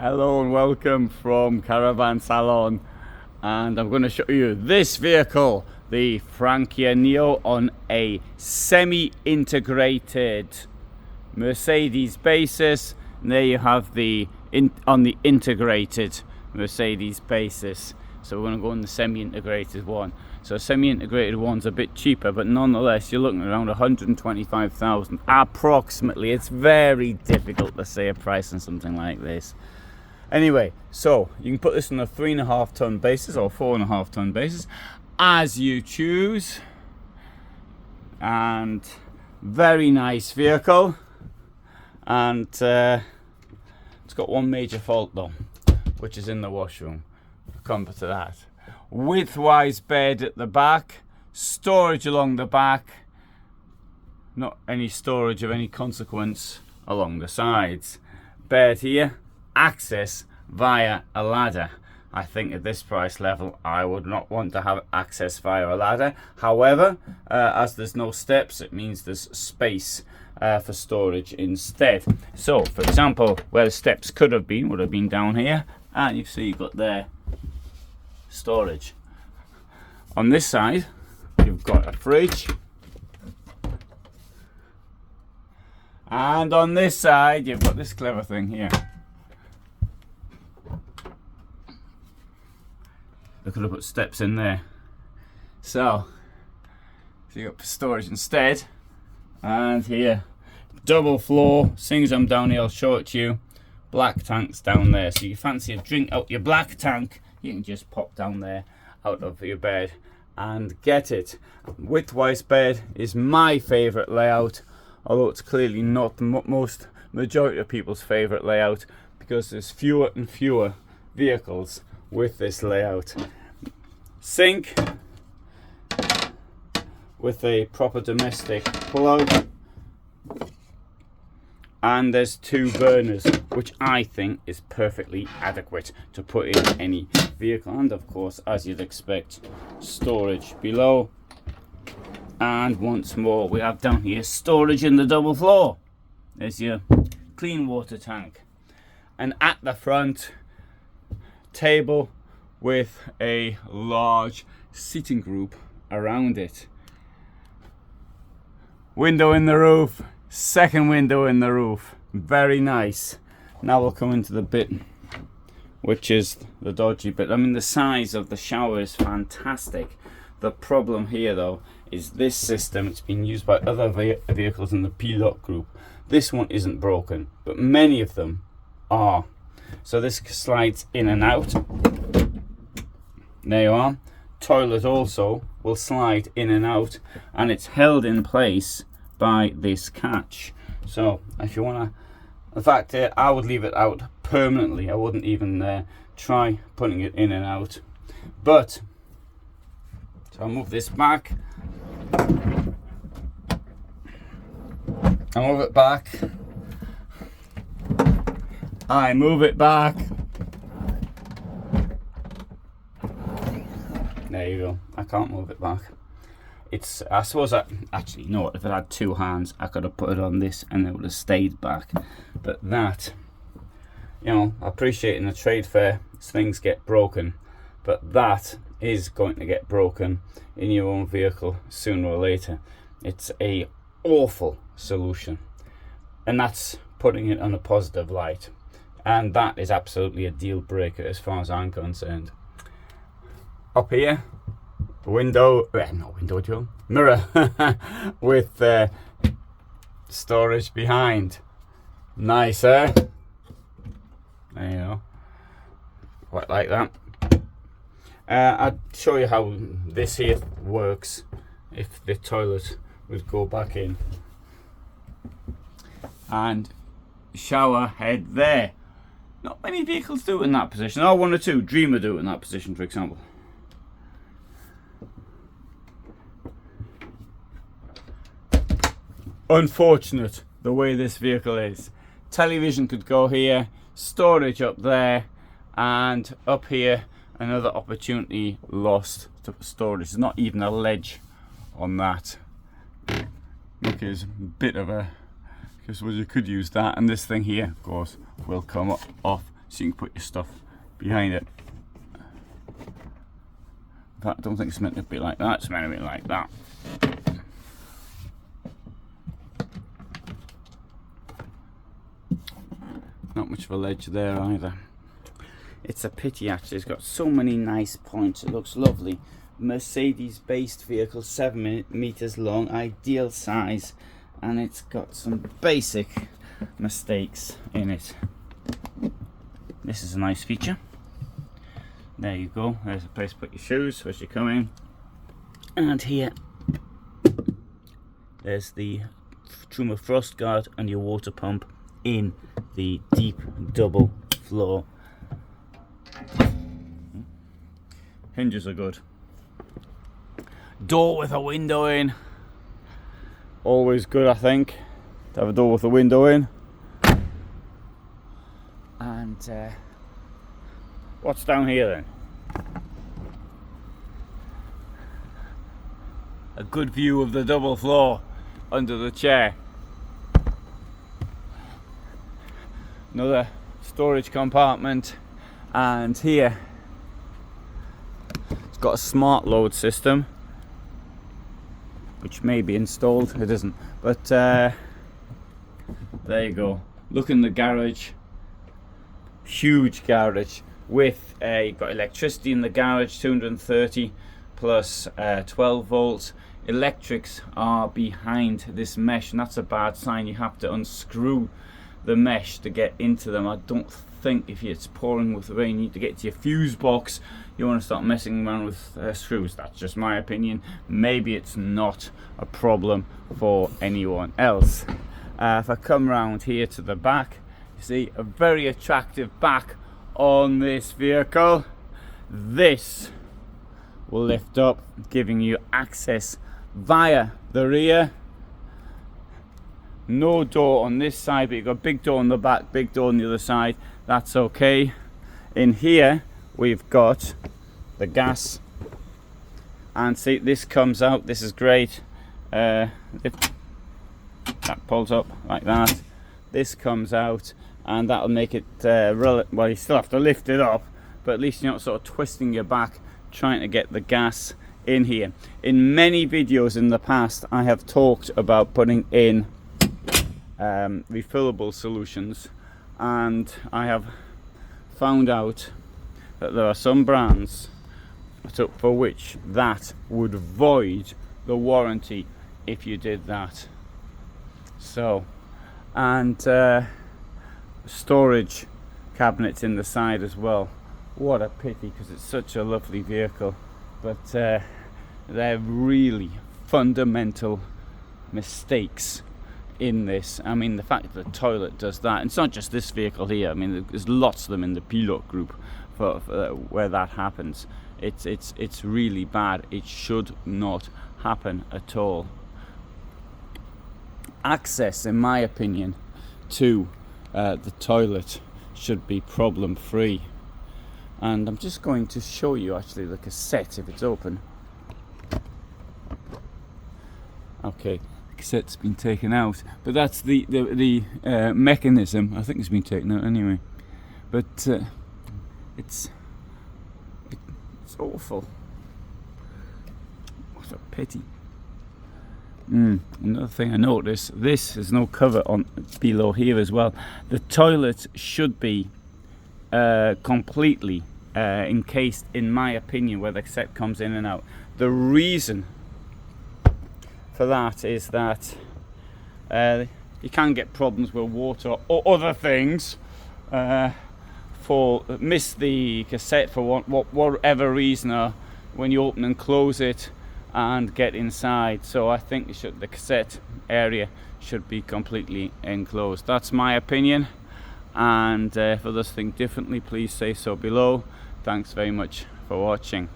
Hello and welcome from Caravan Salon, and I'm going to show you this vehicle, the Frankia Neo, on a semi-integrated Mercedes basis. And there you have the on the integrated Mercedes basis. So we're going to go on the semi-integrated one. So semi-integrated one's a bit cheaper, but nonetheless you're looking around 125,000 approximately. It's very difficult to say a price on something like this. Anyway, so you can put this on a 3.5 ton basis or 4.5 ton basis as you choose. And very nice vehicle. And it's got one major fault though, which is in the washroom. I'll come to that. Widthwise bed at the back, storage along the back, not any storage of any consequence along the sides. Bed here, access via a ladder. I think at this price level I would not want to have access via a ladder. However, as there's no steps, it means there's space for storage instead. So for example, where the steps could have been would have been down here, and you see you've got there storage. On this side you've got a fridge, and on this side you've got this clever thing here. They could have put steps in there, so you got storage instead. And here, double floor. Seeing as I'm down here, I'll show it to you. Black tanks down there, so you fancy a drink out your black tank, you can just pop down there out of your bed and get it. Widthwise bed is my favorite layout, although it's clearly not the majority of people's favorite layout, because there's fewer and fewer vehicles with this layout. Sink with a proper domestic plug, and there's 2 burners, which I think is perfectly adequate to put in any vehicle. And of course, as you'd expect, storage below. And once more, we have down here storage in the double floor. There's your clean water tank, and at the front, table with a large seating group around it. Window in the roof, second window in the roof, very nice. Now we'll come into the bit which is the dodgy bit. I mean, the size of the shower is fantastic. The problem here though is this system. It's been used by other vehicles in the Pilot group. This one isn't broken, but many of them are. So this slides in and out. There you are. Toilet also will slide in and out, and it's held in place by this catch. So if you want to, in fact, I would leave it out permanently. I wouldn't even try putting it in and out. But so I'll move this back. I move it back. I move it back. There you go. I can't move it back. It's, I suppose actually, you know what, if I had 2 hands I could have put it on this and it would have stayed back. But that, you know, I appreciate in a trade fair things get broken, but that is going to get broken in your own vehicle sooner or later. It's a awful solution, and that's putting it on a positive light. And that is absolutely a deal breaker as far as I'm concerned. Up here, window, not window, Joe, mirror with storage behind. Nicer. There you go. Quite like that. I'd show you how this here works if the toilet would go back in. And shower head there. Not many vehicles do it in that position. Oh, 1 or 2. Dreamer do it in that position, for example. Unfortunate the way this vehicle is. Television could go here, storage up there, and up here another opportunity lost to storage. There's not even a ledge on that. Look, it's a bit of a, because well, you could use that, and this thing here of course will come off so you can put your stuff behind it. In fact, I don't think it's meant to be like that, it's meant to be like that. Not much of a ledge there either. It's a pity actually, it's got so many nice points, it looks lovely. Mercedes based vehicle, 7 meters long, ideal size, and it's got some basic mistakes in it. This is a nice feature. There you go, there's a place to put your shoes as you come in. And here, there's the Truma frost guard and your water pump in the deep double floor. Hinges are good. Door with a window in. Always good, I think, to have a door with a window in. And what's down here then? A good view of the double floor under the chair. Another storage compartment, and here it's got a smart load system which may be installed, it isn't, but there you go. Look in the garage, huge garage with you've got electricity in the garage, 230 plus 12 volts. Electrics are behind this mesh, and that's a bad sign. You have to unscrew the mesh to get into them. I don't think if it's pouring with rain, you need to get to your fuse box. You want to start messing around with screws. That's just my opinion. Maybe it's not a problem for anyone else. If I come around here to the back, you see a very attractive back on this vehicle. This will lift up, giving you access via the rear. No door on this side, but you've got a big door on the back, big door on the other side. That's okay. In here we've got the gas, and see, this comes out. This is great. That pulls up like that. This comes out, and that'll make it well, you still have to lift it up, but at least you're not sort of twisting your back trying to get the gas in here. In many videos in the past, I have talked about putting in refillable solutions, and I have found out that there are some brands for which that would void the warranty if you did that. So, and storage cabinets in the side as well. What a pity, because it's such a lovely vehicle, but they're really fundamental mistakes in this. I mean, the fact that the toilet does that, and it's not just this vehicle here. I mean, there's lots of them in the Pilot group for where that happens. It's really bad. It should not happen at all. Access, in my opinion, to the toilet should be problem free. And I'm just going to show you actually the cassette if it's open. Okay, the cassette's been taken out, but that's the mechanism. I think it's been taken out anyway. But it's awful. What a pity. Another thing I noticed, this is no cover on below here as well. The toilet should be completely encased, in my opinion, where the cassette comes in and out. The reason for that is that you can get problems with water or other things. Miss the cassette for whatever reason, or when you open and close it and get inside. So I think the cassette area should be completely enclosed. That's my opinion, and if others think differently, please say so below. Thanks very much for watching.